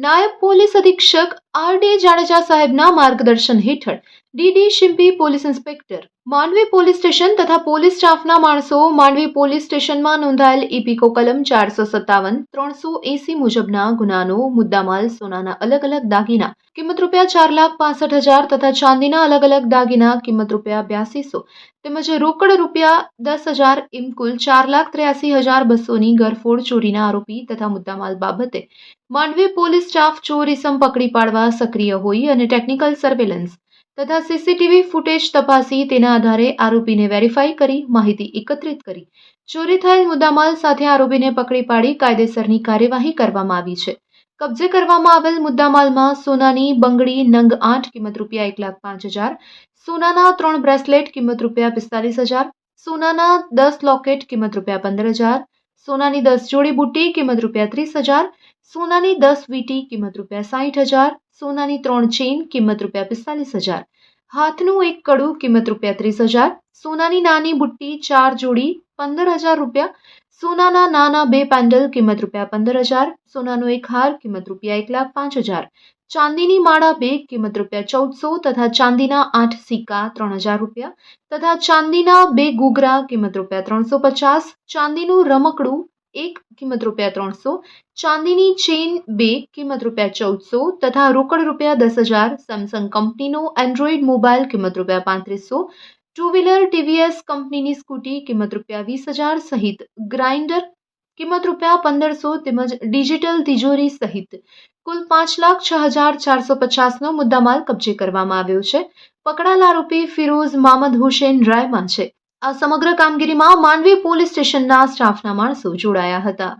નાયબ પોલીસ અધિક્ષક આર.ડી. જાડેજા સાહેબના માર્ગદર્શન હેઠળ D D. Shimpi police inspector Mandvi police station તથા પોલીસ સ્ટાફના માણસો માંડવી પોલીસ સ્ટેશનમાં નોંધાયેલ ઇપીકો કલમ 457 380 મુજબના ગુનાનો મુદ્દામાલ સોનાના અલગ અલગ દાગીના કિંમત ₹4,65,000 તથા ચાંદીના અલગ અલગ દાગીના કિંમત ₹8200 તેમજ રોકડ ₹10,000 એમ કુલ 4,83,200ની ગરફોડ ચોરીના આરોપી તથા મુદ્દામાલ બાબતે માંડવી પોલીસ સ્ટાફ ચોર ઇસમ પકડી પાડવા સક્રિય હોઈ અને ટેકનિકલ સર્વેલન્સ તથા સીસીટીવી ફૂટેજ તપાસી તેના આધારે આરોપીને વેરીફાઈ કરી માહિતી એકત્રિત કરી ચોરી થયેલ મુદ્દામાલ સાથે આરોપીને પકડી પાડી કાયદેસરની કાર્યવાહી કરવામાં આવી છે. કબજે કરવામાં આવેલ મુદ્દામાલમાં સોનાની બંગડી નંગ 8 કિંમત ₹1,05,000, સોનાના 3 બ્રેસલેટ કિંમત ₹45,000, સોનાના 10 લોકેટ કિંમત ₹15,000, સોનાની 10 જોડી બુટ્ટી કિંમત ₹30,000, સોનાની 10 વીંટી કિંમત ₹60,000, સોનાની 3 ચેઇન કિંમત ₹45,000, હાથનું એક કડું કિંમત ₹30,000, સોનાની નાની બુટ્ટી 4 જોડી ₹15,000, સોનાના નાના 2 પેન્ડલ કિંમત ₹15,000, સોનાનો એક હાર કિંમત ₹1,05,000, ચાંદીની માળા 2 કિંમત ₹1,400 તથા ચાંદીના 8 સિક્કા ₹3,000 તથા ચાંદીના 2 ઘૂઘરા કિંમત ₹350, ચાંદીનું રમકડું 1 કિંમત ₹300, ચાંદીની ચેઇન 2 કિંમત ₹1,400 તથા રોકડ ₹10,000, સેમસંગ કંપનીનો એન્ડ્રોઇડ મોબાઈલ કિંમત ₹3500, ટુ વ્હીલર ટીવીએસ કંપનીની સ્કૂટી કિંમત ₹20,000 સહિત ગ્રાઇન્ડર કિંમત ₹1,500 તેમજ ડિજિટલ તિજોરી સહિત કુલ 5,06,450નો મુદ્દામાલ કબજે કરવામાં આવ્યો છે. પકડાયેલ આરોપી ફિરોઝ મામદ હુસેન રાયમાં છે. આ સમગ્ર કામગીરીમાં માંડવી પોલીસ સ્ટેશનના સ્ટાફના માણસો જોડાયા હતા.